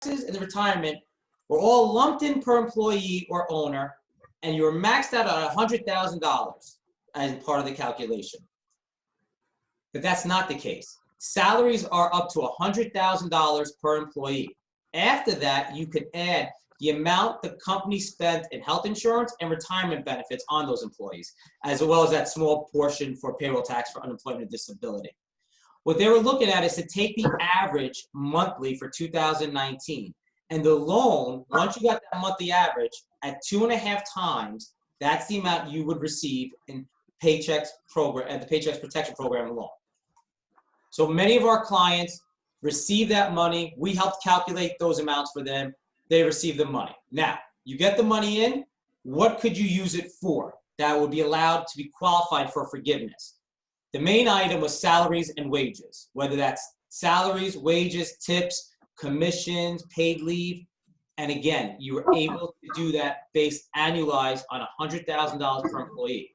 and the retirement were all lumped in per employee or owner, and you were maxed out at $100,000 as part of the calculation. But that's not the case. Salaries are up to $100,000 per employee. After that, you can add the amount the company spent in health insurance and retirement benefits on those employees, as well as that small portion for payroll tax for unemployment and disability. What they were looking at is to take the average monthly for 2019, and the loan, once you got that monthly average, at 2.5 times, that's the amount you would receive in Paycheck's program, at the Paycheck's Protection Program loan. So many of our clients receive that money. We helped calculate those amounts for them. They receive the money. Now, you get the money in, what could you use it for that would be allowed to be qualified for forgiveness? The main item was salaries and wages, whether that's salaries, wages, tips, commissions, paid leave. And again, you were able to do that based annualized on $100,000 per employee.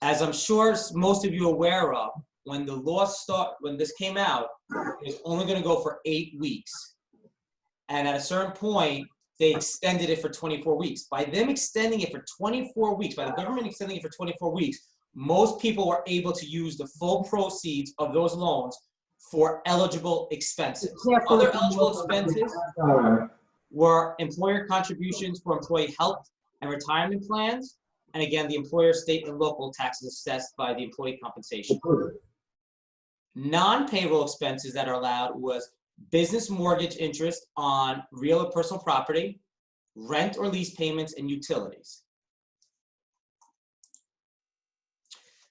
As I'm sure most of you are aware of, when the law when this came out, it was only going to go for 8 weeks. And at a certain point, they extended it for 24 weeks. By them extending it for 24 weeks, by the government extending it for 24 weeks, most people were able to use the full proceeds of those loans for eligible expenses. Other eligible expenses were employer contributions for employee health and retirement plans, and again, the employer, state, and local taxes assessed by the employee compensation. Non-payroll expenses that are allowed was business mortgage interest on real or personal property, rent or lease payments, and utilities.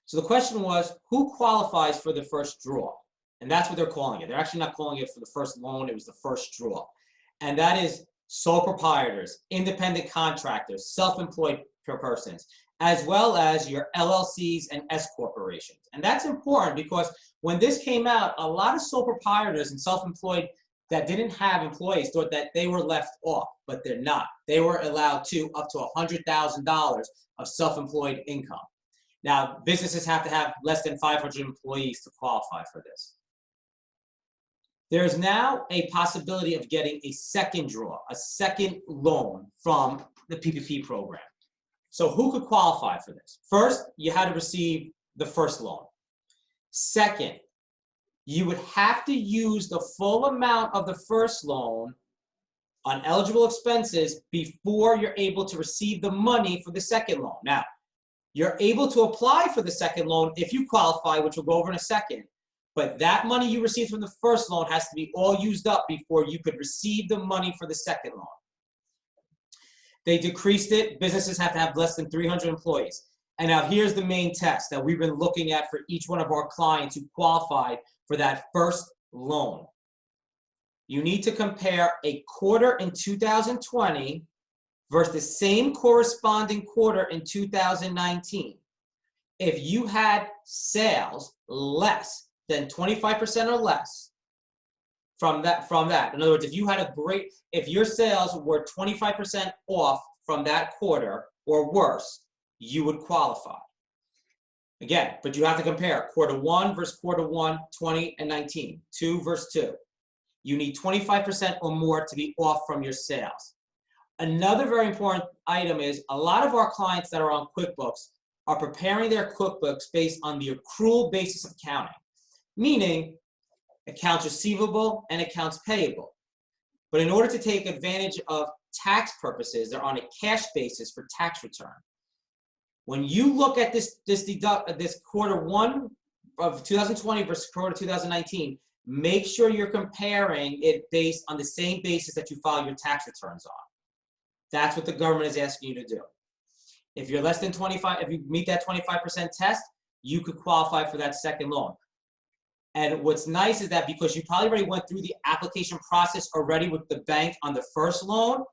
So the question was, who qualifies for the first draw? And that's what they're calling it. They're actually not calling it for the first loan, it was the first draw. And that is sole proprietors, independent contractors, self-employed persons, as well as your LLCs and S corporations. And that's important because when this came out, a lot of sole proprietors and self-employed that didn't have employees thought that they were left off, but they're not. They were allowed up to $100,000 of self-employed income. Now, businesses have to have less than 500 employees to qualify for this. There's now a possibility of getting a second draw, a second loan from the PPP program. So who could qualify for this? First, you had to receive the first loan. Second, you would have to use the full amount of the first loan on eligible expenses before you're able to receive the money for the second loan. Now, you're able to apply for the second loan if you qualify, which we'll go over in a second. But that money you received from the first loan has to be all used up before you could receive the money for the second loan. They decreased it. Businesses have to have less than 300 employees. And now here's the main test that we've been looking at for each one of our clients who qualified for that first loan. You need to compare a quarter in 2020 versus the same corresponding quarter in 2019. If you had sales less than 25% or less from that, in other words, if you had if your sales were 25% off from that quarter or worse, you would qualify. Again, but you have to compare quarter one versus quarter one, 20 and 19, 2 versus 2. You need 25% or more to be off from your sales. Another very important item is a lot of our clients that are on QuickBooks are preparing their QuickBooks based on the accrual basis of accounting, meaning accounts receivable and accounts payable. But in order to take advantage of tax purposes, they're on a cash basis for tax return. When you look at this quarter one of 2020 versus quarter 2019, make sure you're comparing it based on the same basis that you file your tax returns on. That's what the government is asking you to do. If you're less than 25, if you meet that 25% test, you could qualify for that second loan. And what's nice is that because you probably already went through the application process already with the bank on the first loan,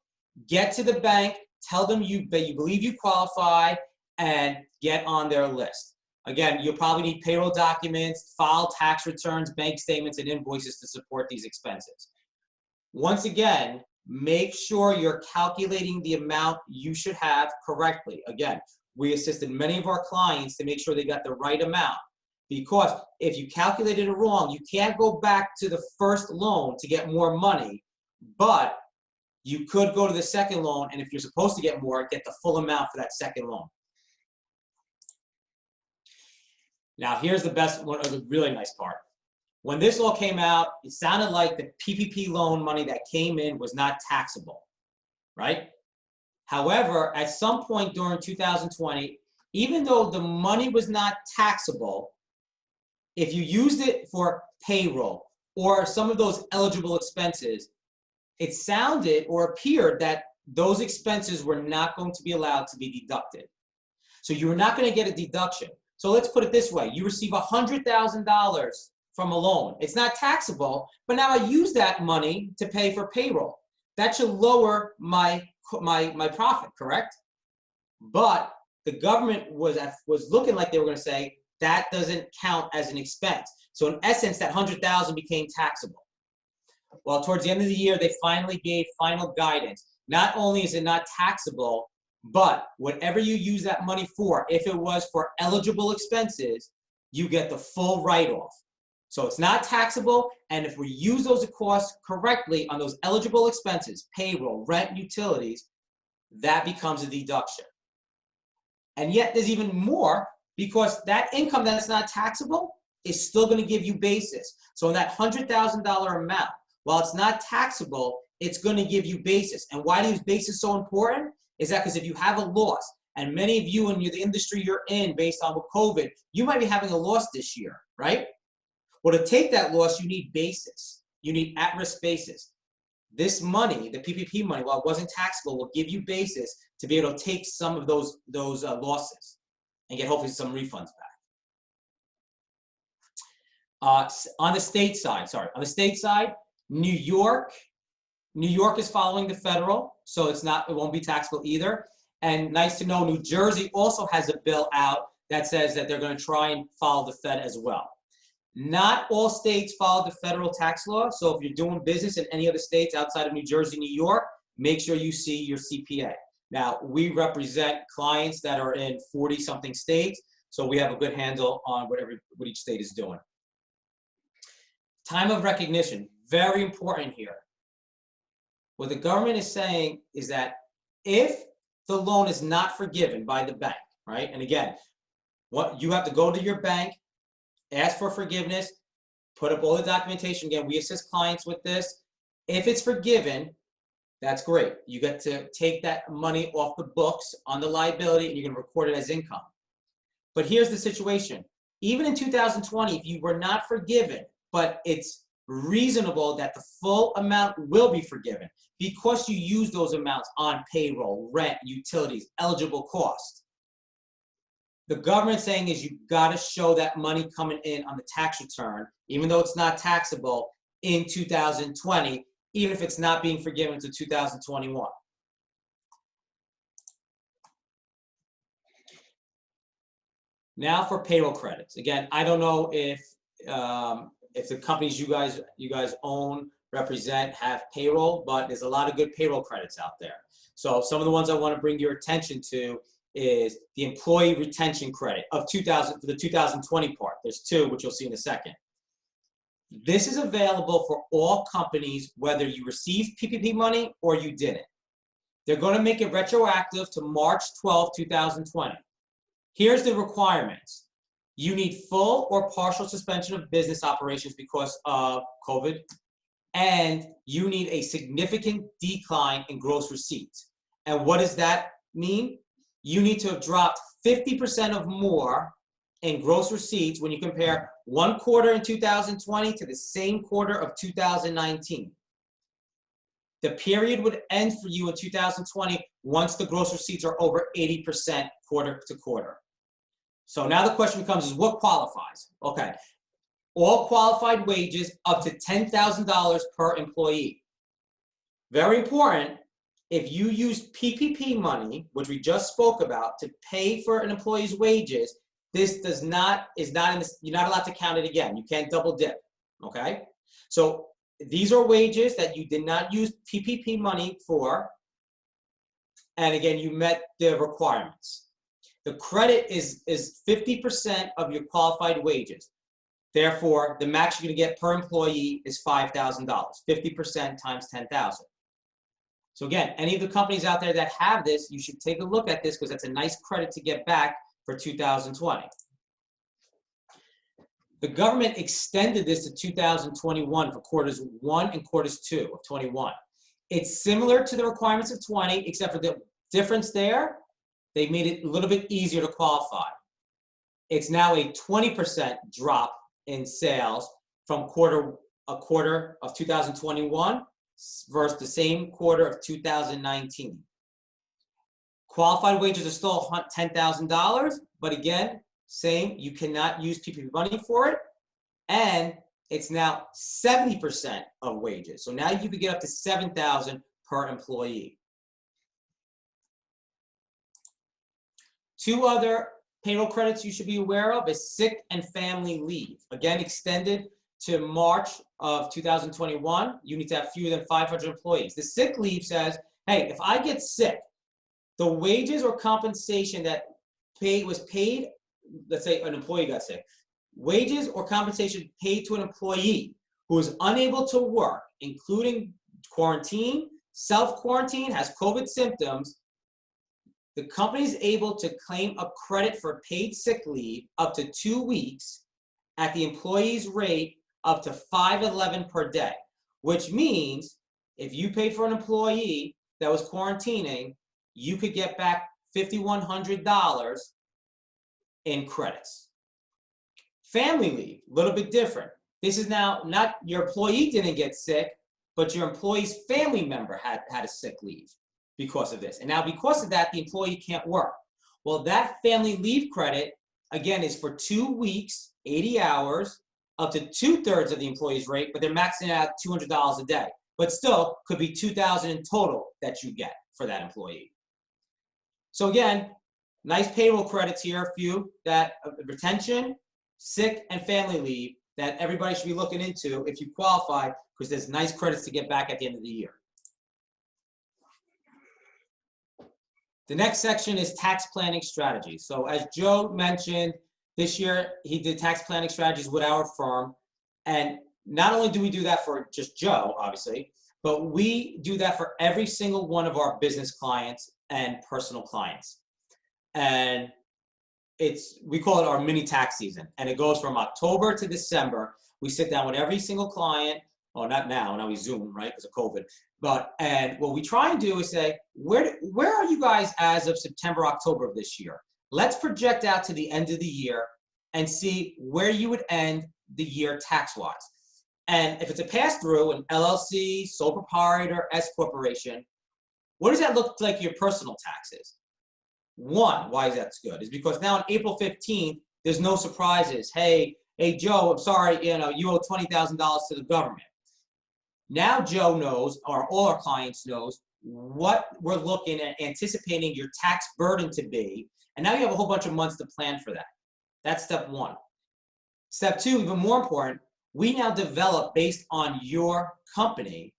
get to the bank, tell them that you believe you qualify, and get on their list. Again, you'll probably need payroll documents, file tax returns, bank statements, and invoices to support these expenses. Once again, make sure you're calculating the amount you should have correctly. Again, we assisted many of our clients to make sure they got the right amount, because if you calculated it wrong, you can't go back to the first loan to get more money. but you could go to the second loan, and if you're supposed to get more, get the full amount for that second loan. Now, here's the best one, the really nice part. When this all came out, it sounded like the PPP loan money that came in was not taxable, right? However, at some point during 2020, even though the money was not taxable, if you used it for payroll or some of those eligible expenses, it sounded or appeared that those expenses were not going to be allowed to be deducted. So you were not going to get a deduction. So let's put it this way. You receive $100,000 from a loan. It's not taxable, but now I use that money to pay for payroll. That should lower my profit, correct? But the government was looking like they were going to say that doesn't count as an expense. So in essence, that $100,000 became taxable. Well, towards the end of the year, they finally gave final guidance. Not only is it not taxable, but whatever you use that money for, if it was for eligible expenses, you get the full write-off. So it's not taxable, and if we use those costs correctly on those eligible expenses, payroll, rent, utilities, that becomes a deduction. And yet there's even more, because that income that's not taxable is still going to give you basis. So in that $100,000 amount, while it's not taxable, it's going to give you basis. And why is basis so important? Is that because if you have a loss, and many of you in the industry you're in based on with COVID, you might be having a loss this year, right? Well, to take that loss, you need basis. You need at-risk basis. This money, the PPP money, while it wasn't taxable, will give you basis to be able to take some of those losses and get hopefully some refunds back. On the state side, New York is following the federal, so it won't be taxable either. And nice to know, New Jersey also has a bill out that says that they're going to try and follow the Fed as well. Not all states follow the federal tax law, so if you're doing business in any other states outside of New Jersey, New York, make sure you see your CPA. Now, we represent clients that are in 40-something states, so we have a good handle on what each state is doing. Time of recognition, very important here. What the government is saying is that if the loan is not forgiven by the bank, right? And again, what you have to go to your bank, ask for forgiveness, put up all the documentation. Again, we assist clients with this. If it's forgiven, that's great. You get to take that money off the books on the liability, and you're going to record it as income. But here's the situation. Even in 2020, if you were not forgiven, but it's reasonable that the full amount will be forgiven because you use those amounts on payroll, rent, utilities, eligible costs. The government saying is you've got to show that money coming in on the tax return, even though it's not taxable in 2020, even if it's not being forgiven until 2021. Now for payroll credits. Again, I don't know if the companies you guys own, represent, have payroll, but there's a lot of good payroll credits out there. So some of the ones I want to bring your attention to is the employee retention credit of for the 2020 part. There's two, which you'll see in a second. This is available for all companies, whether you received PPP money or you didn't. They're going to make it retroactive to March 12, 2020. Here's the requirements. You need full or partial suspension of business operations because of COVID, and you need a significant decline in gross receipts. And what does that mean? You need to have dropped 50% or more in gross receipts when you compare one quarter in 2020 to the same quarter of 2019. The period would end for you in 2020 once the gross receipts are over 80% quarter to quarter. So now the question becomes is what qualifies? Okay, all qualified wages up to $10,000 per employee. Very important. If you use PPP money, which we just spoke about, to pay for an employee's wages, this you're not allowed to count it again. You can't double dip, okay? So these are wages that you did not use PPP money for, and again, you met the requirements. The credit is 50% of your qualified wages. Therefore, the max you're going to get per employee is $5,000, 50% times 10,000. So again, any of the companies out there that have this, you should take a look at this because that's a nice credit to get back for 2020. The government extended this to 2021 for quarters 1 and quarters 2 of 21. It's similar to the requirements of 20, except for the difference there, they made it a little bit easier to qualify. It's now a 20% drop in sales from a quarter of 2021 versus the same quarter of 2019. Qualified wages are still $10,000, but again, same, you cannot use PPP money for it, and it's now 70% of wages. So now you can get up to $7,000 per employee. Two other payroll credits you should be aware of is sick and family leave. Again, extended to March of 2021. You need to have fewer than 500 employees. The sick leave says, hey, if I get sick, the wages or compensation that was paid, let's say an employee got sick, wages or compensation paid to an employee who is unable to work, including quarantine, self-quarantine, has COVID symptoms, the company is able to claim a credit for paid sick leave up to 2 weeks at the employee's rate up to $5.11 per day, which means if you paid for an employee that was quarantining, you could get back $5,100 in credits. Family leave, a little bit different. This is now not your employee didn't get sick, but your employee's family member had a sick leave because of this. And now because of that, the employee can't work. Well, that family leave credit, again, is for 2 weeks, 80 hours, up to 2/3 of the employee's rate, but they're maxing out $200 a day. But still, could be $2,000 in total that you get for that employee. So again, nice payroll credits here, a few that retention, sick, and family leave that everybody should be looking into if you qualify, because there's nice credits to get back at the end of the year. The next section is tax planning strategies. So as Joe mentioned, this year he did tax planning strategies with our firm. And not only do we do that for just Joe, obviously, but we do that for every single one of our business clients and personal clients. And we call it our mini tax season. And it goes from October to December. We sit down with every single client. Well, not now we Zoom, right, because of COVID. And what we try and do is say, where are you guys as of September, October of this year? Let's project out to the end of the year and see where you would end the year tax-wise. And if it's a pass-through, an LLC, sole proprietor, S corporation, what does that look like your personal taxes? One, why is that good? Is because now on April 15th, there's no surprises. Hey, Joe, I'm sorry, you owe $20,000 to the government. Now Joe knows, or all our clients knows, what we're looking at, anticipating your tax burden to be, and now you have a whole bunch of months to plan for that. That's step one. Step two, even more important, we now develop, based on your company,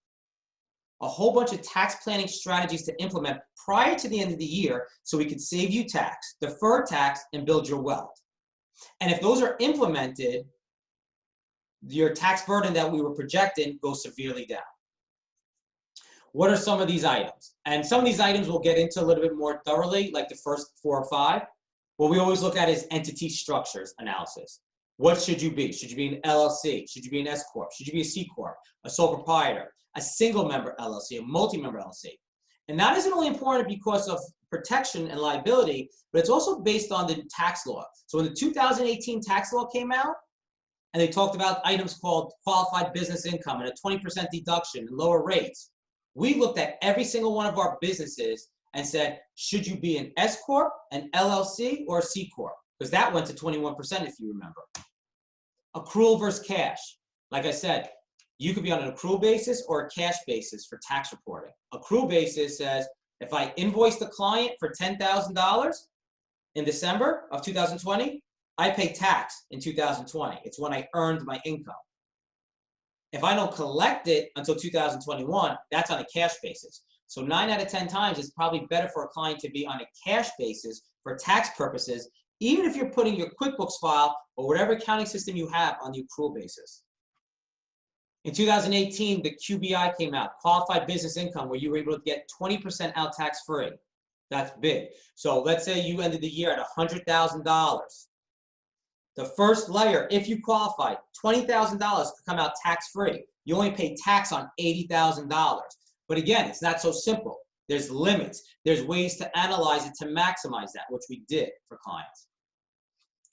a whole bunch of tax planning strategies to implement prior to the end of the year so we can save you tax, defer tax, and build your wealth. And if those are implemented, your tax burden that we were projecting goes severely down. What are some of these items? And some of these items we'll get into a little bit more thoroughly, like the first 4 or 5. What we always look at is entity structures analysis. What should you be? Should you be an LLC? Should you be an S Corp? Should you be a C Corp? A sole proprietor? A single member LLC? A multi-member LLC? And that isn't only important because of protection and liability, but it's also based on the tax law. So when the 2018 tax law came out, and they talked about items called qualified business income and a 20% deduction and lower rates, we looked at every single one of our businesses and said, should you be an S Corp, an LLC, or a C Corp? Because that went to 21% if you remember. Accrual versus cash. Like I said, you could be on an accrual basis or a cash basis for tax reporting. Accrual basis says, if I invoice the client for $10,000 in December of 2020, I pay tax in 2020. It's when I earned my income. If I don't collect it until 2021, that's on a cash basis. So 9 out of 10 times, it's probably better for a client to be on a cash basis for tax purposes, even if you're putting your QuickBooks file or whatever accounting system you have on the accrual basis. In 2018, the QBI came out, qualified business income, where you were able to get 20% out tax-free. That's big. So let's say you ended the year at $100,000. The first layer, if you qualified, $20,000 could come out tax-free. You only pay tax on $80,000. But again, it's not so simple. There's limits. There's ways to analyze it to maximize that, which we did for clients.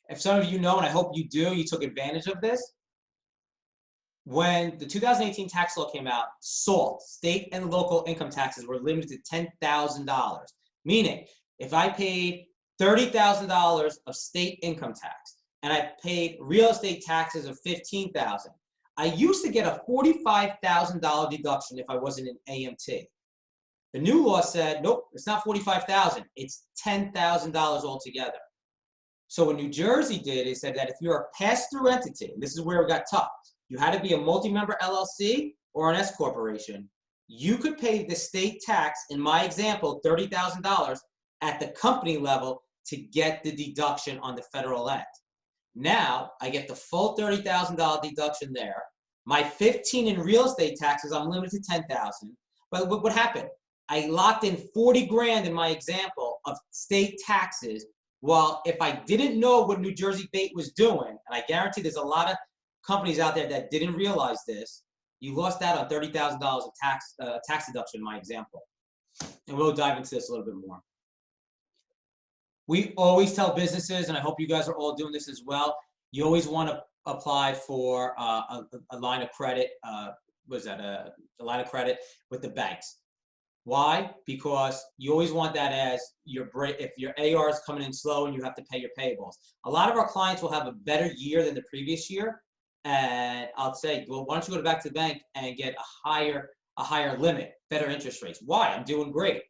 If some of you know, and I hope you do, you took advantage of this. When the 2018 tax law came out, SALT, state and local income taxes, were limited to $10,000. Meaning, if I paid $30,000 of state income tax, and I paid real estate taxes of $15,000, I used to get a $45,000 deduction if I wasn't an AMT. The new law said, nope, it's not $45,000, it's $10,000 altogether. So what New Jersey did is said that if you're a pass-through entity, and this is where it got tough, you had to be a multi-member LLC or an S corporation, you could pay the state tax, in my example, $30,000 at the company level to get the deduction on the federal end. Now, I get the full $30,000 deduction there. My 15 in real estate taxes, I'm limited to $10,000. But what happened? I locked in 40 grand in my example of state taxes. Well, if I didn't know what New Jersey State was doing, and I guarantee there's a lot of companies out there that didn't realize this, you lost out on $30,000 of tax deduction in my example. And we'll dive into this a little bit more. We always tell businesses, and I hope you guys are all doing this as well, you always want to apply for a line of credit, a line of credit with the banks. Why? Because you always want that as if your AR is coming in slow and you have to pay your payables. A lot of our clients will have a better year than the previous year, and I'll say, well, why don't you go back to the bank and get a higher limit, better interest rates? Why? I'm doing great.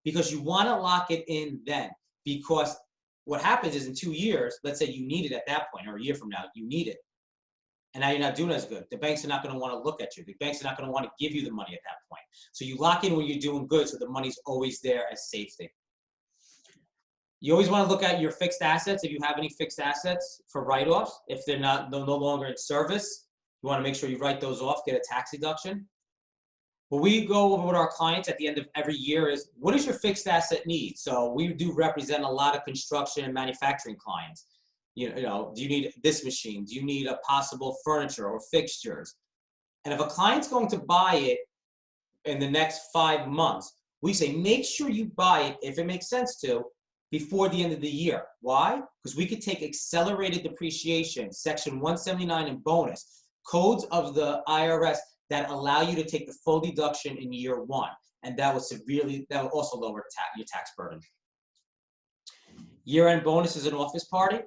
Because you want to lock it in then. Because what happens is in 2 years, let's say you need it at that point, or a year from now, you need it. And now you're not doing as good. The banks are not going to want to look at you. The banks are not going to want to give you the money at that point. So you lock in when you're doing good, so the money's always there as safety. You always want to look at your fixed assets. If you have any fixed assets for write-offs, if they're no longer in service, you want to make sure you write those off, get a tax deduction. What we go over with our clients at the end of every year is, what is your fixed asset need? So we do represent a lot of construction and manufacturing clients. You know, do you need this machine? Do you need a possible furniture or fixtures? And if a client's going to buy it in the next 5 months, we say, make sure you buy it, if it makes sense to, before the end of the year. Why? Because we could take accelerated depreciation, Section 179 and bonus, codes of the IRS that allow you to take the full deduction in year 1. And that will also lower your tax burden. Year-end bonus is an office party.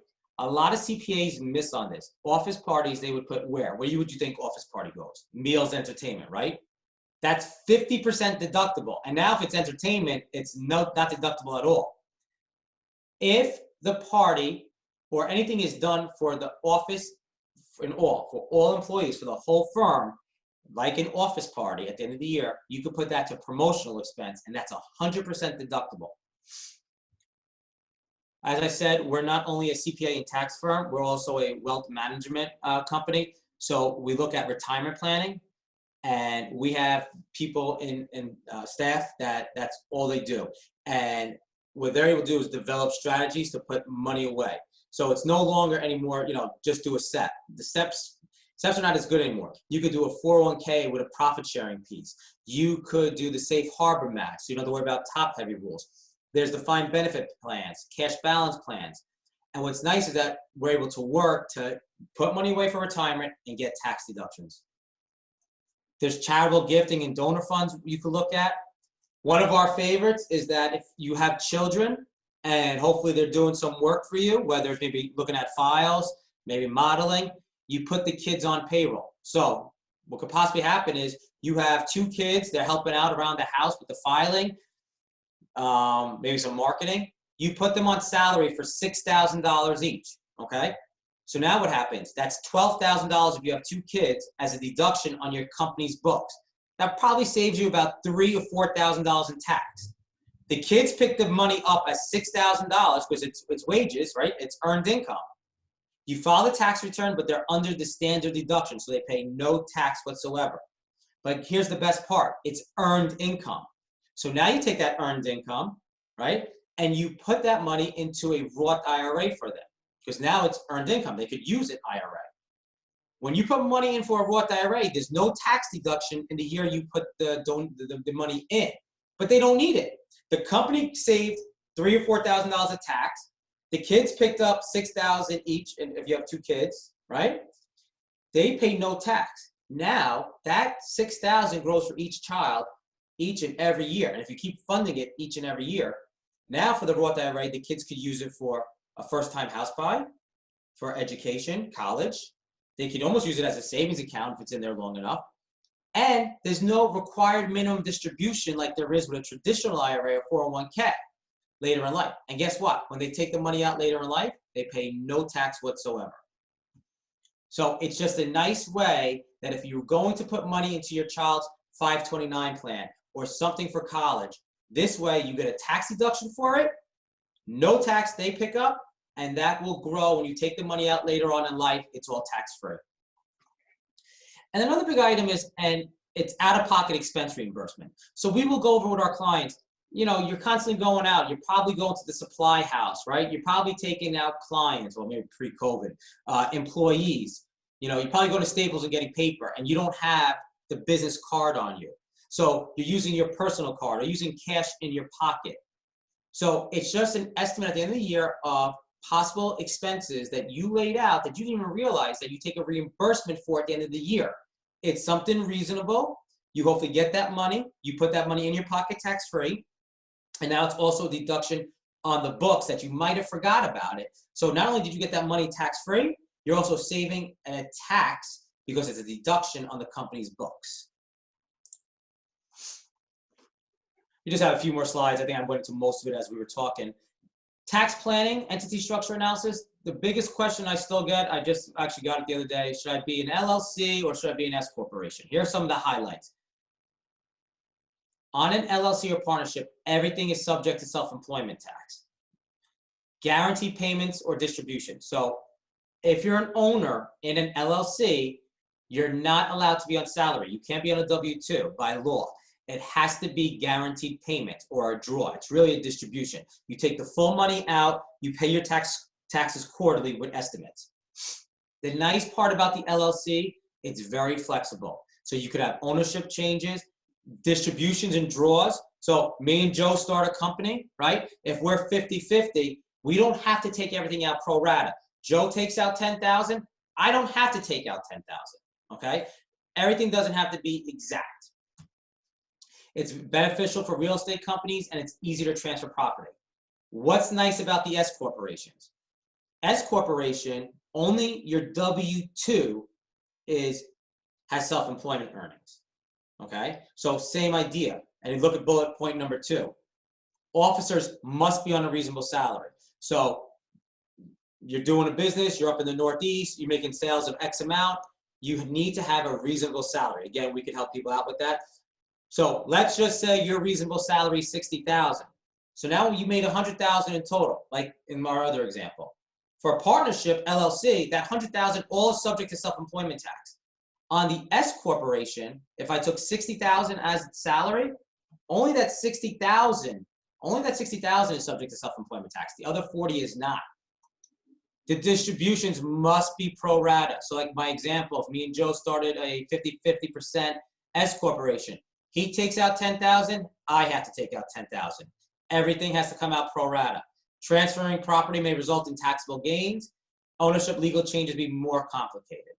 A lot of CPAs miss on this. Office parties, they would put where? Where would you think office party goes? Meals, entertainment, right? That's 50% deductible. And now if it's entertainment, it's not deductible at all. If the party or anything is done for the office, for all employees, for the whole firm, like an office party at the end of the year, you could put that to promotional expense, and that's 100% deductible. As I said, we're not only a CPA and tax firm, we're also a wealth management company. So we look at retirement planning, and we have people in staff that's all they do. And what they're able to do is develop strategies to put money away. So it's no longer anymore, just do a SEP. The SEPs are not as good anymore. You could do a 401k with a profit sharing piece. You could do the safe harbor match, so you don't have to worry about top-heavy rules. There's defined benefit plans, cash balance plans. And what's nice is that we're able to work to put money away for retirement and get tax deductions. There's charitable gifting and donor funds you could look at. One of our favorites is that if you have children and hopefully they're doing some work for you, whether it's maybe looking at files, maybe modeling, you put the kids on payroll. So what could possibly happen is you have 2 kids, they're helping out around the house with the filing, maybe some marketing. You put them on salary for $6,000 each, okay? So now what happens? That's $12,000 if you have 2 kids as a deduction on your company's books. That probably saves you about $3,000 or $4,000 in tax. The kids pick the money up at $6,000 because it's wages, right? It's earned income. You file the tax return, but they're under the standard deduction, so they pay no tax whatsoever. But here's the best part. It's earned income. So now you take that earned income, right, and you put that money into a Roth IRA for them because now it's earned income. They could use it IRA. When you put money in for a Roth IRA, there's no tax deduction in the year you put the money in, but they don't need it. The company saved $3,000 or $4,000 of tax. The kids picked up $6,000 each, and if you have 2 kids, right? They pay no tax. Now that $6,000 grows for each child each and every year, and if you keep funding it each and every year, now for the Roth IRA, the kids could use it for a first-time house buy, for education, college. They could almost use it as a savings account if it's in there long enough. And there's no required minimum distribution like there is with a traditional IRA or 401k later in life. And guess what? When they take the money out later in life, they pay no tax whatsoever. So it's just a nice way that if you're going to put money into your child's 529 plan or something for college, this way you get a tax deduction for it, no tax they pick up, and that will grow when you take the money out later on in life. It's all tax-free. And another big item is, and it's out-of-pocket expense reimbursement. So we will go over with our clients, you know, you're constantly going out. You're probably going to the supply house, right? You're probably taking out clients, well, maybe pre-COVID, employees. You know, you're probably going to Staples and getting paper, and you don't have the business card on you. So you're using your personal card or using cash in your pocket. So it's just an estimate at the end of the year of possible expenses that you laid out that you didn't even realize that you take a reimbursement for at the end of the year. It's something reasonable. You hopefully get that money. You put that money in your pocket tax-free. And now it's also a deduction on the books that you might have forgot about it. So not only did you get that money tax-free, you're also saving a tax because it's a deduction on the company's books. We just have a few more slides. I think I went into most of it as we were talking. Tax planning, entity structure analysis. The biggest question I still get, I just actually got it the other day, should I be an LLC or should I be an S corporation? Here are some of the highlights. On an LLC or partnership, everything is subject to self-employment tax. Guaranteed payments or distribution. So if you're an owner in an LLC, you're not allowed to be on salary. You can't be on a W-2 by law. It has to be guaranteed payment or a draw. It's really a distribution. You take the full money out, you pay your taxes quarterly with estimates. The nice part about the LLC, it's very flexible. So you could have ownership changes, distributions and draws. So me and Joe start a company, right? If we're 50-50, we don't have to take everything out pro rata. Joe takes out 10,000, I don't have to take out 10,000, okay? Everything doesn't have to be exact. It's beneficial for real estate companies and it's easy to transfer property. What's nice about the S corporations? S corporation, only your W-2 has self-employment earnings, okay? So same idea. And you look at bullet point number 2. Officers must be on a reasonable salary. So you're doing a business, you're up in the Northeast, you're making sales of X amount, you need to have a reasonable salary. Again, we can help people out with that. So let's just say your reasonable salary is $60,000. So now you made $100,000 in total, like in our other example. For a partnership, LLC, that $100,000 all is subject to self-employment tax. On the S corporation, if I took $60,000 as salary, only that $60,000 is subject to self-employment tax. The other $40,000 is not. The distributions must be pro rata. So like my example, if me and Joe started a 50% S corporation, he takes out 10,000, I have to take out 10,000. Everything has to come out pro rata. Transferring property may result in taxable gains. Ownership legal changes be more complicated.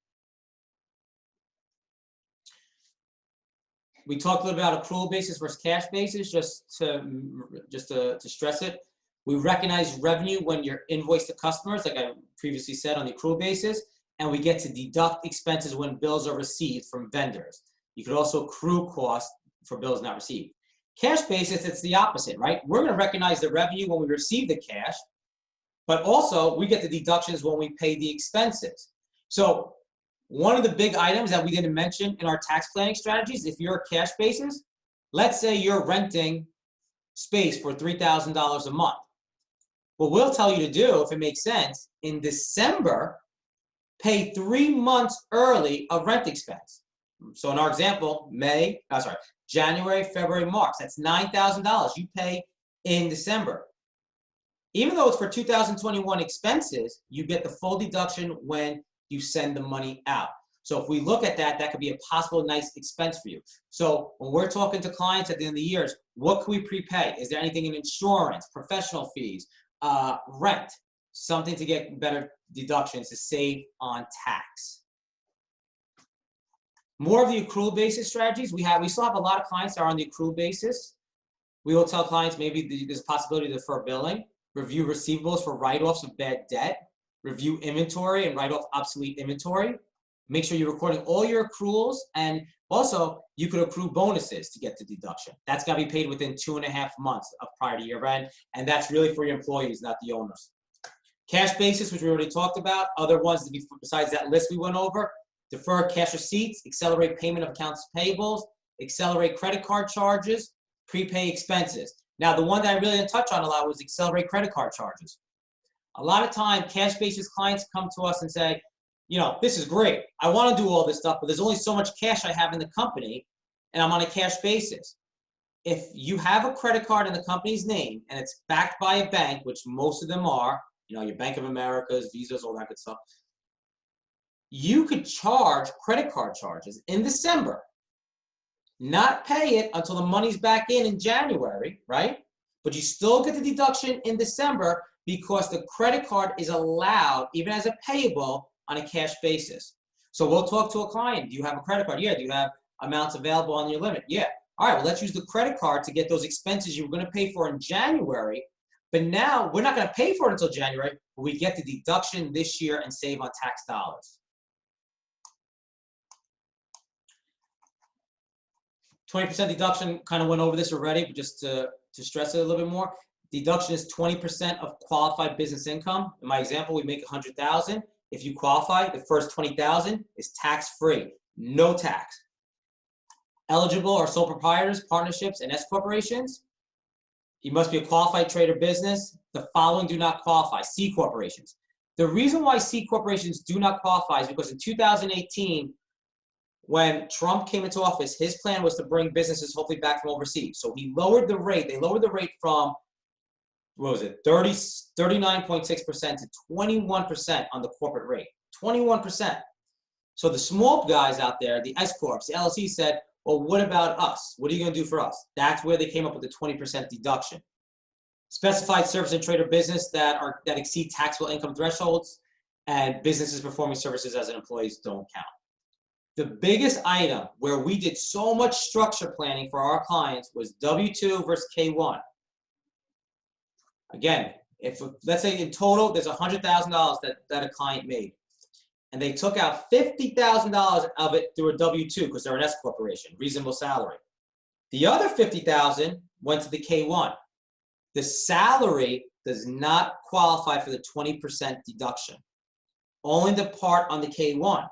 We talked a little about accrual basis versus cash basis, just to stress it. We recognize revenue when you're invoiced to customers, like I previously said on the accrual basis, and we get to deduct expenses when bills are received from vendors. You could also accrue costs for bills not received. Cash basis, it's the opposite, right? We're going to recognize the revenue when we receive the cash, but also we get the deductions when we pay the expenses. So one of the big items that we didn't mention in our tax planning strategies, if you're a cash basis, let's say you're renting space for $3,000 a month. What we'll tell you to do, if it makes sense, in December, pay 3 months early of rent expense. So in our example, January, February, March, that's $9,000 you pay in December. Even though it's for 2021 expenses, you get the full deduction when you send the money out. So if we look at that, that could be a possible nice expense for you. So when we're talking to clients at the end of the years, what can we prepay? Is there anything in insurance, professional fees, rent, something to get better deductions to save on tax? More of the accrual basis strategies. We still have a lot of clients that are on the accrual basis. We will tell clients maybe there's a possibility to defer billing, review receivables for write-offs of bad debt, review inventory and write off obsolete inventory. Make sure you're recording all your accruals, and also you could accrue bonuses to get the deduction. That's got to be paid within 2.5 months of prior to year end, and that's really for your employees, not the owners. Cash basis, which we already talked about. Other ones besides that list we went over: defer cash receipts, accelerate payment of accounts payables, accelerate credit card charges, prepay expenses. Now, the one that I really didn't touch on a lot was accelerate credit card charges. A lot of time, cash basis clients come to us and say, you know, this is great. I want to do all this stuff, but there's only so much cash I have in the company, and I'm on a cash basis. If you have a credit card in the company's name and it's backed by a bank, which most of them are, you know, your Bank of America's, Visas, all that good stuff, you could charge credit card charges in December, not pay it until the money's back in January, right? But you still get the deduction in December because the credit card is allowed, even as a payable, on a cash basis. So we'll talk to a client. Do you have a credit card? Yeah. Do you have amounts available on your limit? Yeah. All right, well, let's use the credit card to get those expenses you were going to pay for in January, but now we're not going to pay for it until January, but we get the deduction this year and save on tax dollars. 20% deduction, kind of went over this already, but just to stress it a little bit more, deduction is 20% of qualified business income. In my example, we make $100,000. If you qualify, the first $20,000 is tax-free, no tax. Eligible are sole proprietors, partnerships, and S corporations. You must be a qualified trade or business. The following do not qualify: C corporations. The reason why C corporations do not qualify is because in 2018, when Trump came into office, his plan was to bring businesses hopefully back from overseas. So he lowered the rate. They lowered the rate from, what was it, 39.6% to 21% on the corporate rate. 21%. So the small guys out there, the S corps, the LLC said, well, what about us? What are you going to do for us? That's where they came up with the 20% deduction. Specified service and trade or business that exceed taxable income thresholds, and businesses performing services as an employee don't count. The biggest item where we did so much structure planning for our clients was W-2 versus K-1. Again, if let's say in total there's $100,000 that a client made, and they took out $50,000 of it through a W-2 because they're an S corporation, reasonable salary. The other $50,000 went to the K-1. The salary does not qualify for the 20% deduction, only the part on the K-1.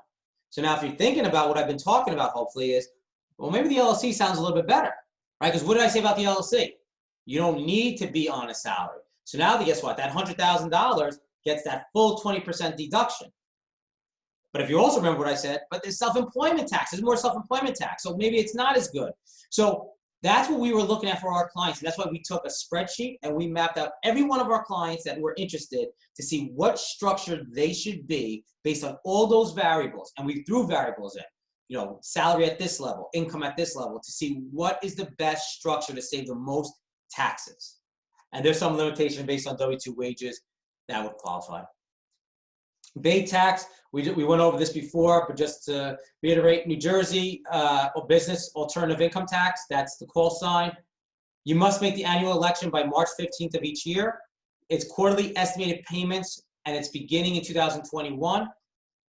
So now if you're thinking about what I've been talking about, hopefully is, well, maybe the LLC sounds a little bit better, right? Because what did I say about the LLC? You don't need to be on a salary. So now guess what? That $100,000 gets that full 20% deduction. But if you also remember what I said, but there's self-employment tax. There's more self-employment tax. So maybe it's not as good. So that's what we were looking at for our clients. And that's why we took a spreadsheet and we mapped out every one of our clients that were interested to see what structure they should be based on all those variables. And we threw variables in, you know, salary at this level, income at this level, to see what is the best structure to save the most taxes. And there's some limitation based on W-2 wages that would qualify. Bay tax, we went over this before, but just to reiterate, New Jersey business alternative income tax, that's the call sign. You must make the annual election by March 15th of each year. It's quarterly estimated payments, and it's beginning in 2021.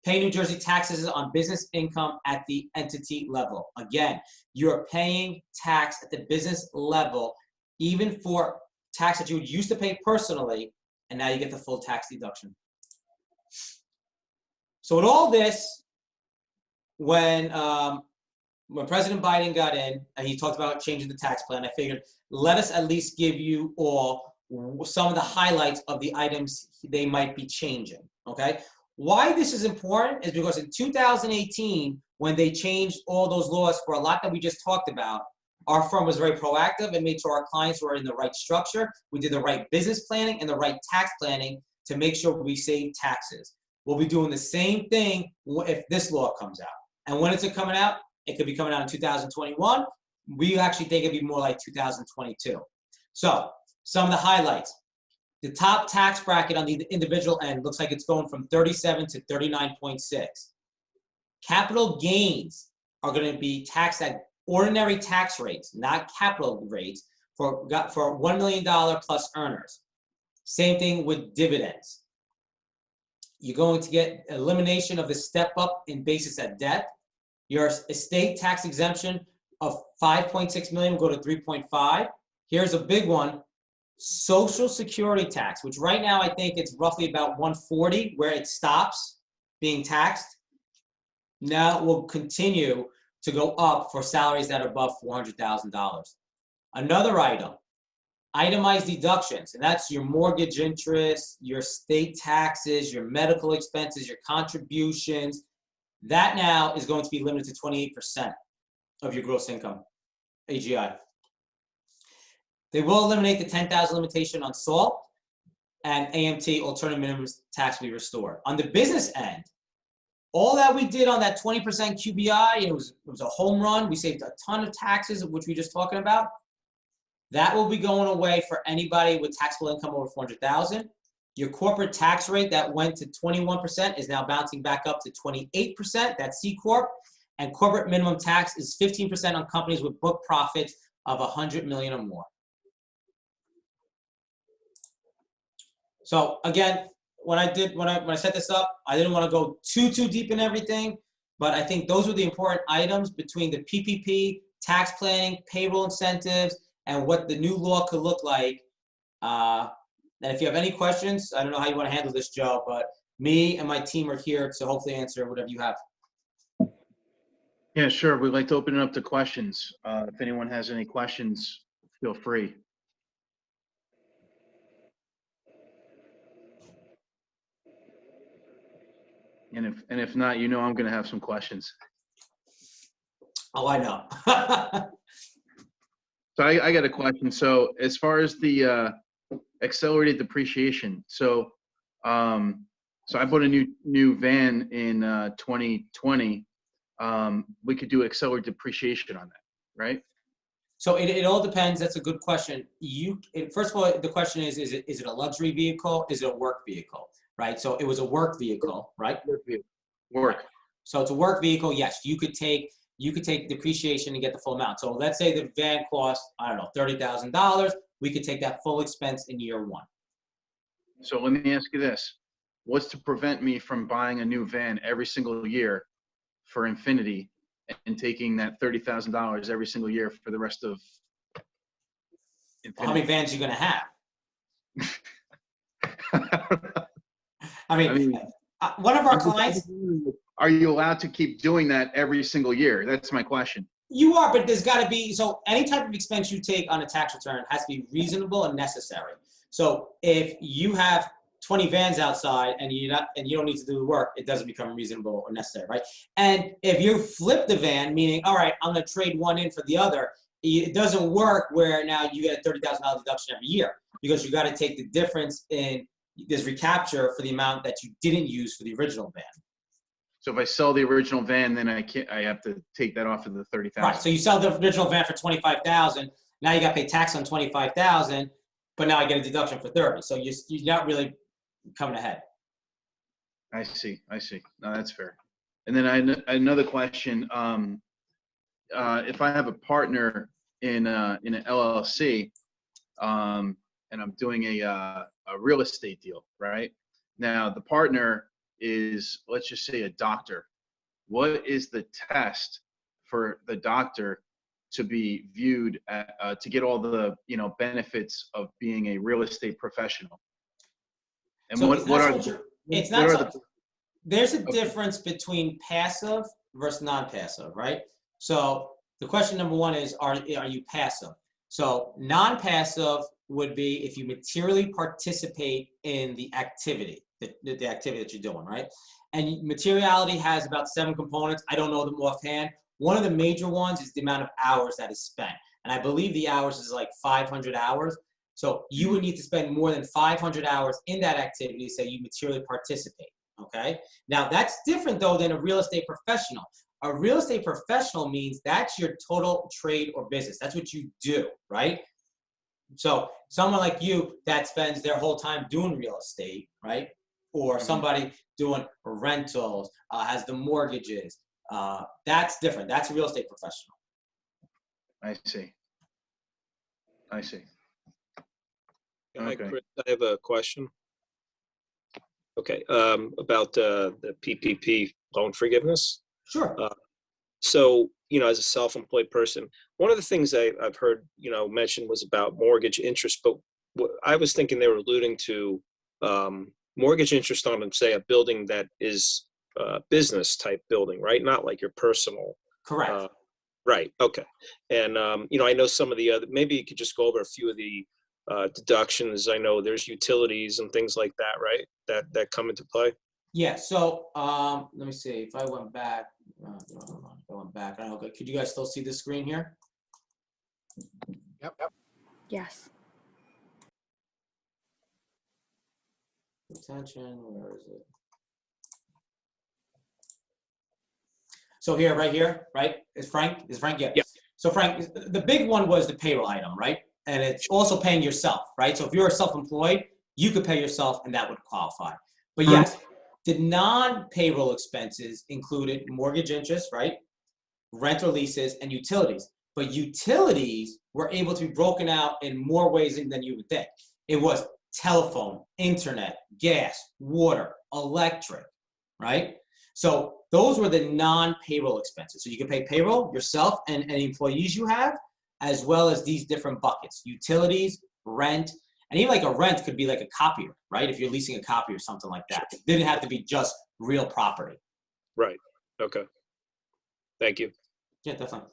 Pay New Jersey taxes on business income at the entity level. Again, you're paying tax at the business level, even for tax that you would used to pay personally, and now you get the full tax deduction. So with all this, when when President Biden got in and he talked about changing the tax plan, I figured, let us at least give you all some of the highlights of the items they might be changing, okay? Why this is important is because in 2018, when they changed all those laws for a lot that we just talked about, our firm was very proactive and made sure our clients were in the right structure. We did the right business planning and the right tax planning to make sure we save taxes. We'll be doing the same thing if this law comes out. And when is it coming out? It could be coming out in 2021. We actually think it'd be more like 2022. So some of the highlights. The top tax bracket on the individual end looks like it's going from 37 to 39.6. Capital gains are going to be taxed at ordinary tax rates, not capital rates, for $1 million plus earners. Same thing with dividends. You're going to get elimination of the step up in basis at death. Your estate tax exemption of 5.6 million will go to 3.5. Here's a big one. Social Security tax, which right now I think it's roughly about 140 where it stops being taxed. Now it will continue to go up for salaries that are above $400,000. Another item, itemized deductions, and that's your mortgage interest, your state taxes, your medical expenses, your contributions. That now is going to be limited to 28% of your gross income, AGI. They will eliminate the 10,000 limitation on SALT, and AMT, alternative minimum tax, will be restored. On the business end, all that we did on that 20% QBI, it was a home run. We saved a ton of taxes, which we just talking about. That will be going away for anybody with taxable income over 400,000. Your corporate tax rate that went to 21% is now bouncing back up to 28%. That's C Corp. And corporate minimum tax is 15% on companies with book profits of 100 million or more. So again, when I set this up, I didn't want to go too deep in everything, but I think those were the important items between the PPP, tax planning, payroll incentives, and what the new law could look like. And if you have any questions, I don't know how you want to handle this, Joe, but me and my team are here to hopefully answer whatever you have. Yeah, sure. We'd like to open it up to questions. If anyone has any questions, feel free. And if not, you know I'm going to have some questions. Oh, I know. So I got a question. So as far as the accelerated depreciation, so I bought a new van in 2020. We could do accelerated depreciation on that, right? So it all depends. That's a good question. First of all, the question is it a luxury vehicle? Is it a work vehicle? Right. So it was a work vehicle, right? Work. So it's a work vehicle. Yes, you could take depreciation and get the full amount. So let's say the van costs, I don't know, $30,000. We could take that full expense in year one. So let me ask you this: what's to prevent me from buying a new van every single year for infinity and taking that $30,000 every single year for the rest of infinity? Well, how many vans are you going to have? I mean, one of our clients. Are you allowed to keep doing that every single year? That's my question. You are, but there's got to be, so any type of expense you take on a tax return has to be reasonable and necessary. So if you have 20 vans outside and you don't need to do the work, it doesn't become reasonable or necessary, right? And if you flip the van, meaning, all right, I'm going to trade one in for the other, it doesn't work where now you get a $30,000 deduction every year, because you got to take the difference in this recapture for the amount that you didn't use for the original van. So if I sell the original van, then I have to take that off of the $30,000. Right. So you sell the original van for $25,000. Now you got to pay tax on $25,000, but now I get a deduction for $30,000. So you're not really coming ahead. I see. No, that's fair. And then another question: if I have a partner in an LLC, and I'm doing a real estate deal, right? Now the partner is, let's just say, a doctor. What is the test for the doctor to be viewed to get all the benefits of being a real estate professional? And so there's a difference between passive versus non-passive, right? So the question number one is, are you passive? So non-passive would be if you materially participate in the activity, the activity that you're doing, right? And materiality has about 7 components. I don't know them offhand. One of the major ones is the amount of hours that is spent. And I believe the hours is like 500 hours. So you would need to spend more than 500 hours in that activity to say you materially participate, okay? Now that's different though than a real estate professional. A real estate professional means that's your total trade or business. That's what you do, right? So someone like you that spends their whole time doing real estate, right? Or somebody doing rentals, has the mortgages, that's different. That's a real estate professional. I see. I see. Hi, Okay. Chris, I have a question. Okay, about the PPP loan forgiveness. Sure. So, as a self-employed person, one of the things I've heard, mentioned was about mortgage interest, but what I was thinking they were alluding to mortgage interest on, say, a building that is business type building, right? Not like your personal. Correct. Right. Okay. And, I know some of the other, maybe you could just go over a few of the deductions. I know there's utilities and things like that, right? That come into play. Yeah, so let me see if I went back. I don't know. Could you guys still see the screen here? Yep. Yes. Retention, where is it? So here, right here, right? Is Frank? Yeah. Yeah. So Frank, the big one was the payroll item, right? And it's also paying yourself, right? So if you're self-employed, you could pay yourself and that would qualify. But yes, the non-payroll expenses included mortgage interest, right? Rent or leases and utilities. But utilities were able to be broken out in more ways than you would think. It was telephone, internet, gas, water, electric, right? So those were the non-payroll expenses. So you can pay payroll yourself and any employees you have, as well as these different buckets, utilities, rent, and even like a rent could be like a copier, right? If you're leasing a copy or something like that. It didn't have to be just real property. Right. Okay. Thank you. Yeah, definitely.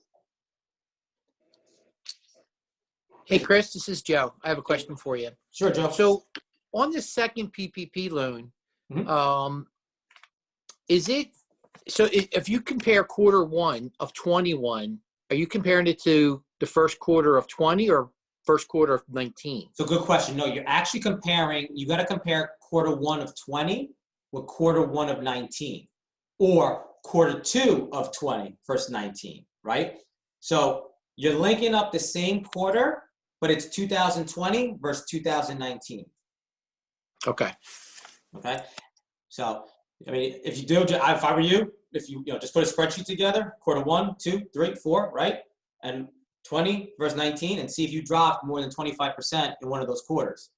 Hey, Chris, this is Joe. I have a question for you. Sure, Joe. So on the second PPP loan, if you compare quarter one of 21, are you comparing it to the first quarter of 20 or first quarter of 19? So good question. No, you're actually comparing, you got to compare quarter one of 20 with quarter one of 19 or quarter two of 20 versus 19, right? So you're linking up the same quarter, but it's 2020 versus 2019. Okay. Okay. So, I mean, if you do, if I were you, if you just put a spreadsheet together, quarter 1, 2, 3, 4, right? And 20 versus 19 and see if you dropped more than 25% in one of those quarters.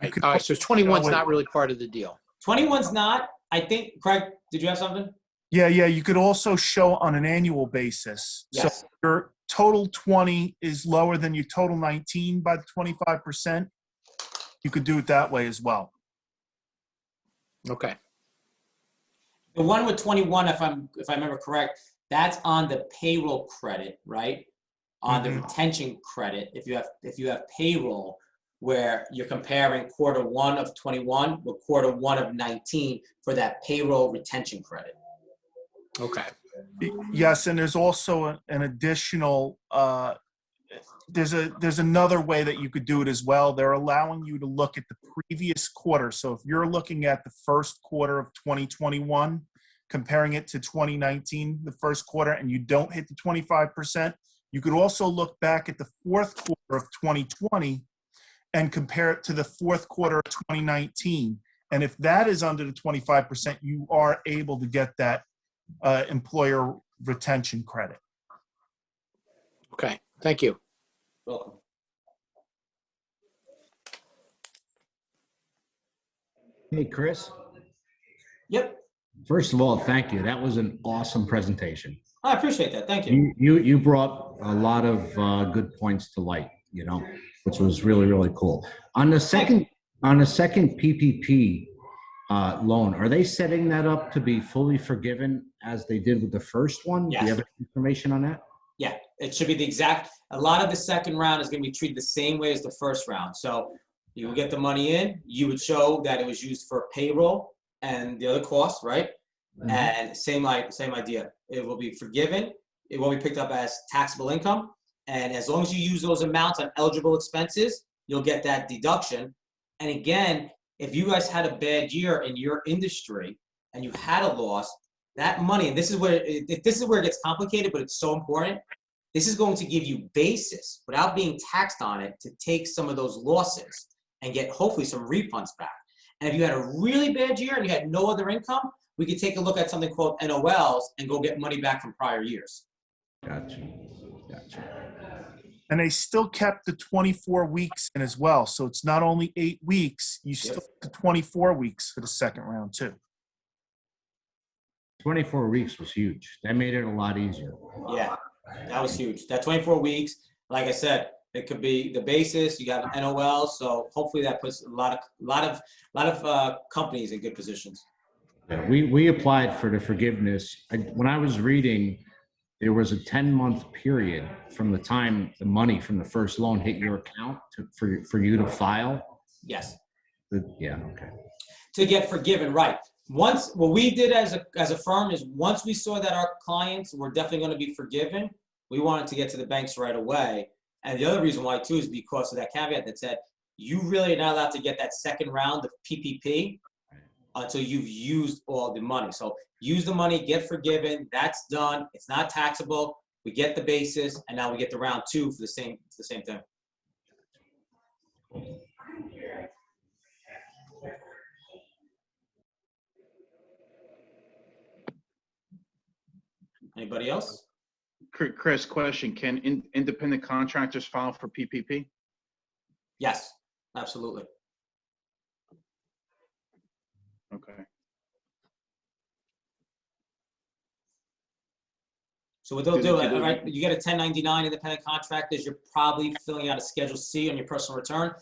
Right. All right. So 21's not really part of the deal. 21's not. I think, Craig, did you have something? Yeah. You could also show on an annual basis. Yes. So your total 20 is lower than your total 19 by the 25%. You could do it that way as well. Okay. The one with 21, if I remember correct, that's on the payroll credit, right? On the retention credit. If you have payroll, where you're comparing quarter one of 21 with quarter one of 19 for that payroll retention credit. Okay. Yes, and there's also an additional. There's another way that you could do it as well. They're allowing you to look at the previous quarter. So if you're looking at the first quarter of 2021, comparing it to 2019, the first quarter, and you don't hit the 25%, you could also look back at the fourth quarter of 2020 and compare it to the fourth quarter of 2019. And if that is under the 25%, you are able to get that employer retention credit. Okay. Thank you. Welcome. Hey, Chris. Yep. First of all, thank you. That was an awesome presentation. I appreciate that. Thank you. You brought a lot of good points to light, which was really, really cool. On the second PPP, loan, are they setting that up to be fully forgiven as they did with the first one? Do Yes. you have any information on that? Yeah, it should be the exact, a lot of the second round is gonna be treated the same way as the first round. So you will get the money in, you would show that it was used for payroll and the other costs, right? And same idea. It will be forgiven. It won't be picked up as taxable income. And as long as you use those amounts on eligible expenses, you'll get that deduction. And again, if you guys had a bad year in your industry and you had a loss, that money, and this is where it gets complicated, but it's so important. This is going to give you basis without being taxed on it to take some of those losses and get hopefully some refunds back. And if you had a really bad year and you had no other income, we could take a look at something called NOLs and go get money back from prior years. Gotcha. And they still kept the 24 weeks in as well. So it's not only 8 weeks, you still Yep. get the 24 weeks for the second round too. 24 weeks was huge. That made it a lot easier. Yeah, that was huge. That 24 weeks, like I said, it could be the basis. You got NOL, so hopefully that puts a lot of companies in good positions. Yeah, we applied for the forgiveness. When I was reading, there was a 10-month period from the time the money from the first loan hit your account for you to file. Yes. Yeah, okay. To get forgiven, right? Once, what we did as a firm is once we saw that our clients were definitely going to be forgiven, we wanted to get to the banks right away. And the other reason why too is because of that caveat that said you really are not allowed to get that second round of PPP until you've used all the money. So use the money, get forgiven. That's done. It's not taxable. We get the basis, and now we get the round two for the same thing. Anybody else? Chris, question, can independent contractors file for PPP? Yes, absolutely. Okay. So what they'll Do do, they- right, you get a 1099 independent contractors, you're probably filling out a Schedule C on your personal return.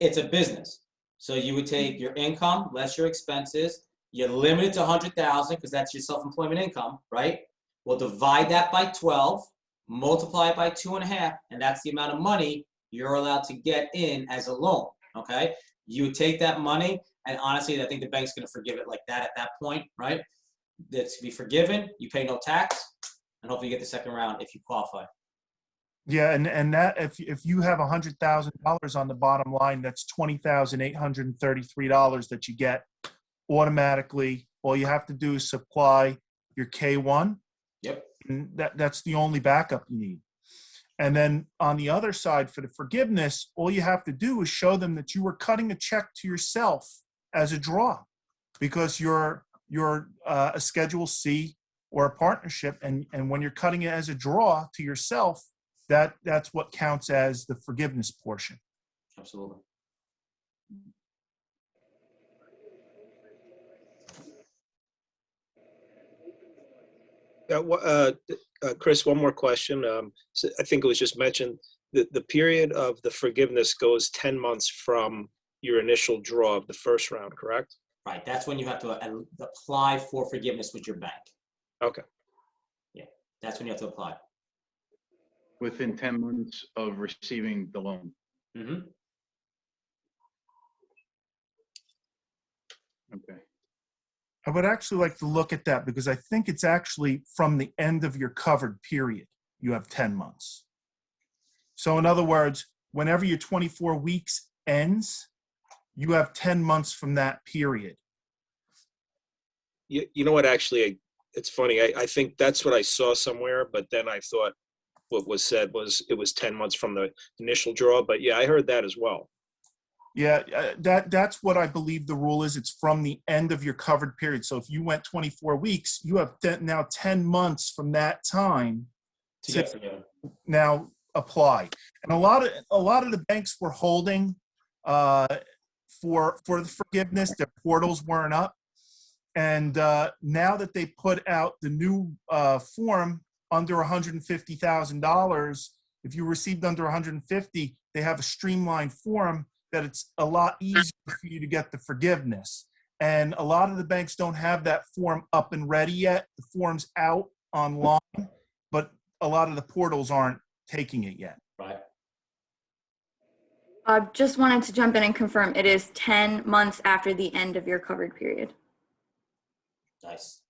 It's a business. So you would take your income, less your expenses, you limit it to 100,000 because that's your self-employment income, right? We'll divide that by 12, multiply it by 2.5, and that's the amount of money you're allowed to get in as a loan, okay? You would take that money, and honestly, I think the bank's gonna forgive it like that at that point, right? That's to be forgiven, you pay no tax, and hopefully you get the second round if you qualify. Yeah, and that if you have $100,000 on the bottom line, that's $20,833 that you get automatically. All you have to do is supply your K-1. Yep. And that's the only backup you need. And then on the other side, for the forgiveness, all you have to do is show them that you were cutting a check to yourself as a draw, because you're a Schedule C or a partnership, and when you're cutting it as a draw to yourself, that's what counts as the forgiveness portion. Absolutely. Chris, one more question. So I think it was just mentioned that the period of the forgiveness goes 10 months from your initial draw of the first round, correct? Right, that's when you have to apply for forgiveness with your bank. Okay. Yeah, that's when you have to apply. Within 10 months of receiving the loan. Mm-hmm. Okay. I would actually like to look at that, because I think it's actually from the end of your covered period, you have 10 months. So in other words, whenever your 24 weeks ends, you have 10 months from that period. You know what, actually, it's funny. I think that's what I saw somewhere, but then I thought what was said was it was 10 months from the initial draw. But yeah, I heard that as well. Yeah, that's what I believe the rule is. It's from the end of your covered period. So if you went 24 weeks, you have now 10 months from that time To get forgiven. now apply. And a lot of the banks were holding for the forgiveness. Their portals weren't up, and now that they put out the new form under $150,000, if you received under 150, they have a streamlined form that it's a lot easier for you to get the forgiveness. And a lot of the banks don't have that form up and ready yet. The form's out online, but a lot of the portals aren't taking it yet. Right. Just wanted to jump in and confirm it is 10 months after the end of your covered period. Nice.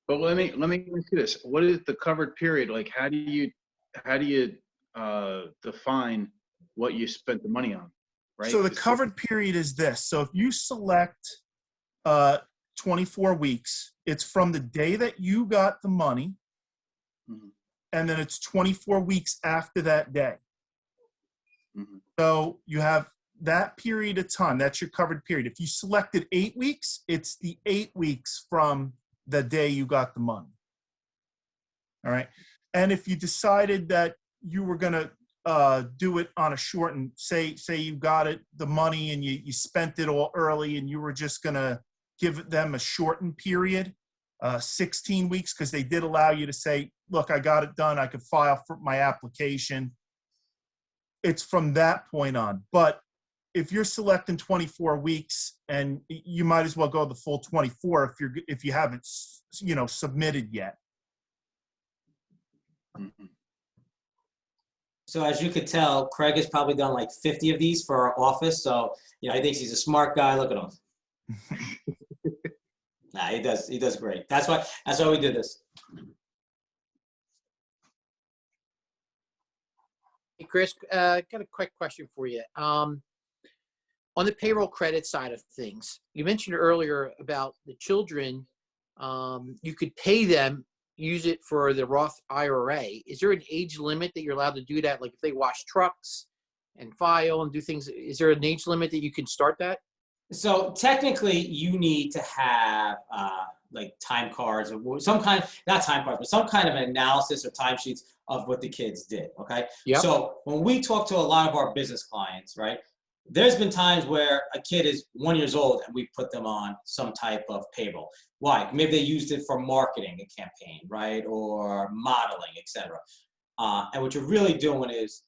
But let me ask you this: what is the covered period? Like, how do you define what you spent the money on? Right. So the covered period is this. So if you select 24 weeks, it's from the day that you got the money, and then it's 24 weeks after that day. So you have that period of time. That's your covered period. If you selected 8 weeks, it's the 8 weeks from the day you got the money. All right. And if you decided that you were going to do it on a shortened, say you got the money and you spent it all early and you were just going to give them a shortened period, 16 weeks, because they did allow you to say, look, I got it done. I could file for my application. It's from that point on. But if you're selecting 24 weeks, and you might as well go the full 24 if you haven't, submitted yet. So as you could tell, Craig has probably done like 50 of these for our office. So, I think he's a smart guy. Look at him. Nah, he does great. That's why we did this. Hey, Chris, got a quick question for you. On the payroll credit side of things, you mentioned earlier about the children. You could pay them, use it for the Roth IRA. Is there an age limit that you're allowed to do that? Like if they wash trucks and file and do things, is there an age limit that you can start that? So technically, you need to have like time cards or some kind, not time cards, but some kind of an analysis or timesheets of what the kids did. Okay. Yep. So when we talk to a lot of our business clients, right, there's been times where a kid is 1 year old and we put them on some type of payroll. Why? Maybe they used it for marketing a campaign, right, or modeling, etc. And what you're really doing is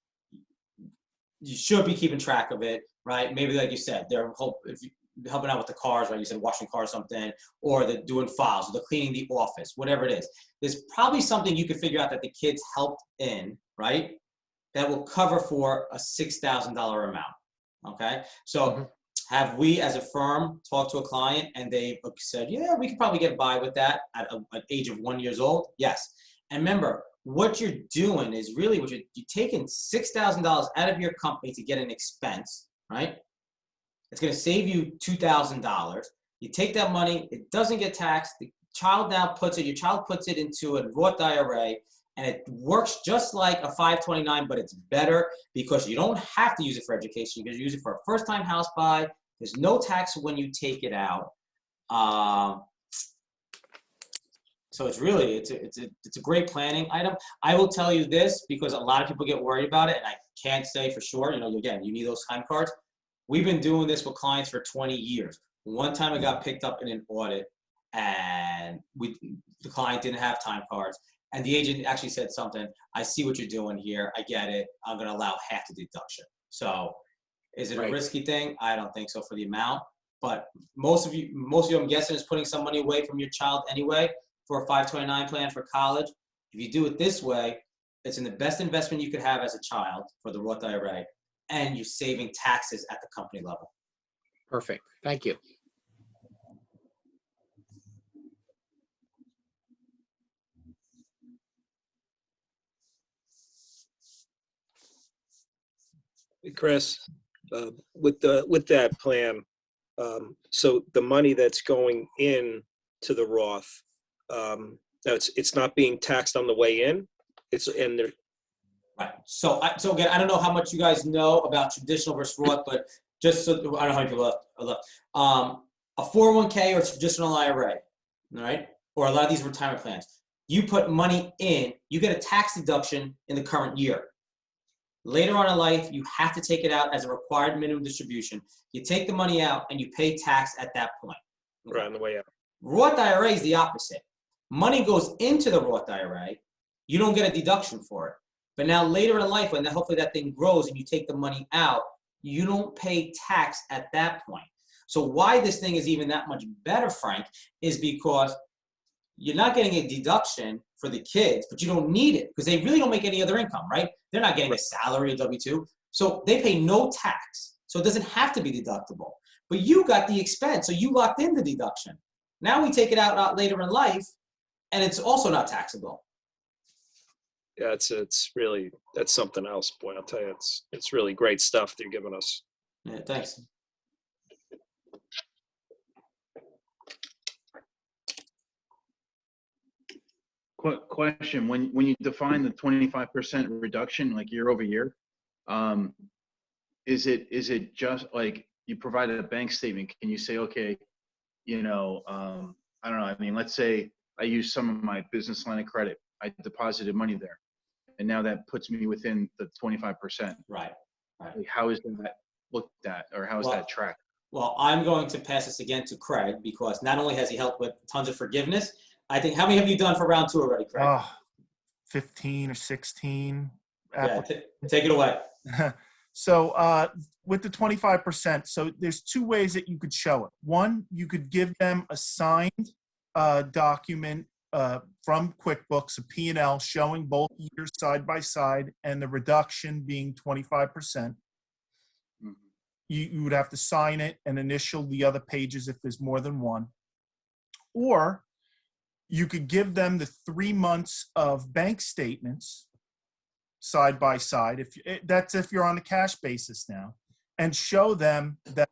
you should be keeping track of it, right? Maybe like you said, if you're helping out with the cars, right? You said washing cars, something, or they're doing files, or they're cleaning the office, whatever it is. There's probably something you could figure out that the kids helped in, right? That will cover for a $6,000 amount. Okay, so have we as a firm talked to a client and they said, yeah, we could probably get by with that at an age of 1 year old? Yes. And remember, what you're doing is really you're taking $6,000 out of your company to get an expense, right? It's going to save you $2,000. You take that money, it doesn't get taxed. The child now your child puts it into a Roth IRA. And it works just like a 529, but it's better because you don't have to use it for education. You can use it for a first-time house buy. There's no tax when you take it out. So it's really, it's a great planning item. I will tell you this because a lot of people get worried about it, and I can't say for sure. Again, you need those time cards. We've been doing this with clients for 20 years. One time it got picked up in an audit, and the client didn't have time cards. And the agent actually said something, I see what you're doing here. I get it. I'm going to allow half the deduction. So is it a risky thing? I don't think so for the amount. But most of you, I'm guessing, is putting some money away from your child anyway for a 529 plan for college. If you do it this way, it's in the best investment you could have as a child for the Roth IRA, and you're saving taxes at the company level. Perfect. Thank you. Chris, with that plan, so the money that's going in to the Roth, it's not being taxed on the way in. Right. So again, I don't know how much you guys know about traditional versus Roth, but just so I don't know how many people left. A 401k or traditional IRA, all right, or a lot of these retirement plans, you put money in, you get a tax deduction in the current year. Later on in life, you have to take it out as a required minimum distribution. You take the money out and you pay tax at that point. Okay. Right on the way out. Roth IRA is the opposite. Money goes into the Roth IRA. You don't get a deduction for it. But now later in life, when hopefully that thing grows and you take the money out, you don't pay tax at that point. So why this thing is even that much better, Frank, is because you're not getting a deduction for the kids, but you don't need it because they really don't make any other income, right? They're not getting a salary, a W-2. So they pay no tax. So it doesn't have to be deductible. But you got the expense, so you locked in the deduction. Now we take it out later in life, and it's also not taxable. Yeah, it's really, that's something else, boy. I'll tell you, it's really great stuff they're giving us. Yeah, thanks. Question, when you define the 25% reduction, like year over year, is it just like you provided a bank statement? Can you say, okay, I don't know. I mean, let's say I use some of my business line of credit. I deposited money there, and now that puts me within the 25%. Right. Like, how is that looked at, or how is that tracked? Well, I'm going to pass this again to Craig because not only has he helped with tons of forgiveness, I think, how many have you done for round 2 already, Craig? Oh, 15 or 16. Yeah, take it away. So with the 25%, so there's 2 ways that you could show it. One, you could give them a signed document from QuickBooks, a P&L showing both years side by side and the reduction being 25%. You would have to sign it and initial the other pages if there's more than one. Or you could give them the 3 months of bank statements side by side. That's if you're on a cash basis now, and show them that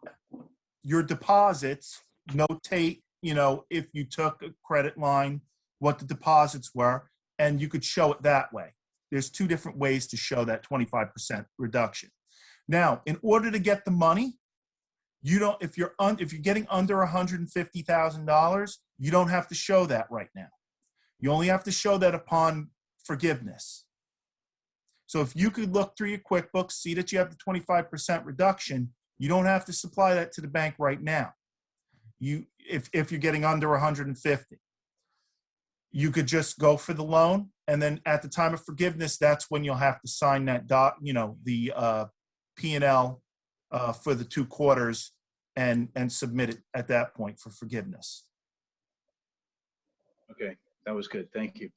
your deposits, notate, if you took a credit line, what the deposits were, and you could show it that way. There's 2 different ways to show that 25% reduction. Now, in order to get the money, if you're getting under $150,000, you don't have to show that right now. You only have to show that upon forgiveness. So if you could look through your QuickBooks, see that you have the 25% reduction, you don't have to supply that to the bank right now. If you're getting under 150, you could just go for the loan, and then at the time of forgiveness, that's when you'll have to sign that the P&L for the 2 quarters and submit it at that point for forgiveness. Okay, that was good. Thank you.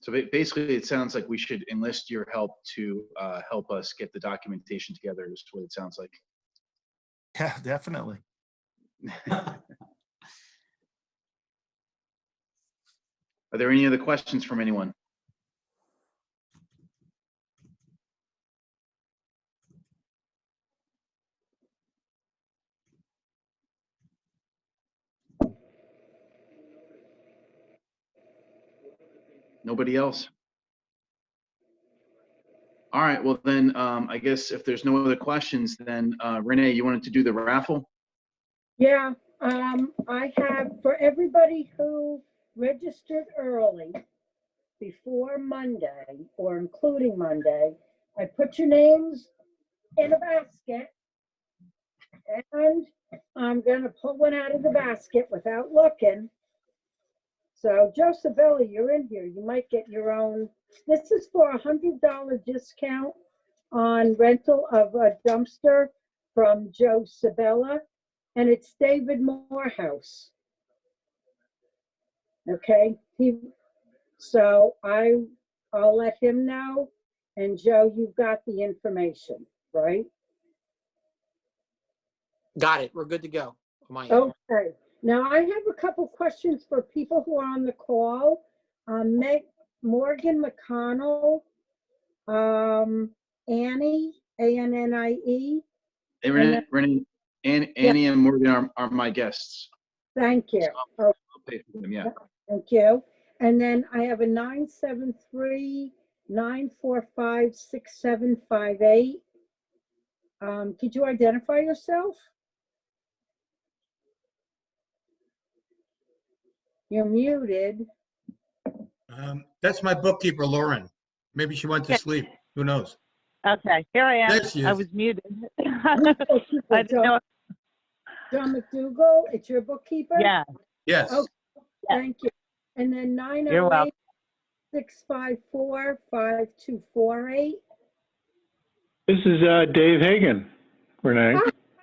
So basically, it sounds like we should enlist your help to help us get the documentation together, is what it sounds like. Yeah, definitely. Are there any other questions from anyone? Nobody else? All right, well then, I guess if there's no other questions, then Renee, you wanted to do the raffle? Yeah, I have, for everybody who registered early before Monday or including Monday, I put your names in a basket, and I'm gonna pull one out of the basket without looking. So Josabella, you're in here. You might get your own. This is for a $100 discount on rental of a dumpster from Joe Sabella, and it's David Morehouse. Okay, so I'll let him know. And Joe, you've got the information, right? Got it. We're good to go. Okay. Now I have a couple questions for people who are on the call. Morgan McConnell, Annie, A-N-N-I-E. Hey, Renee, Annie and Morgan are my guests. Thank you. So I'll pay for them, yeah. Thank you. And then I have a 973-945-6758. Could you identify yourself? You're muted. That's my bookkeeper, Lauren. Maybe she went to sleep. Who knows? Okay, here I am. There she is. I was muted. I didn't know. John McDougall, it's your bookkeeper? Yeah. Yes. Okay, thank you. And then You're welcome. 654-5248. This is Dave Hagan, Renee.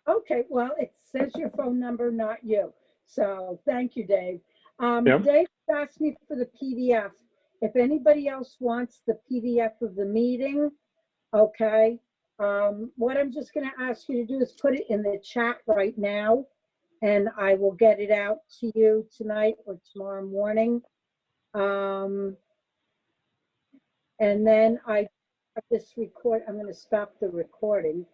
Okay, well, it says your phone number, not you. So thank you, Dave. Yep. Dave asked me for the PDF. If anybody else wants the PDF of the meeting, okay. What I'm just gonna ask you to do is put it in the chat right now, and I will get it out to you tonight or tomorrow morning. And then I'm gonna stop the recording.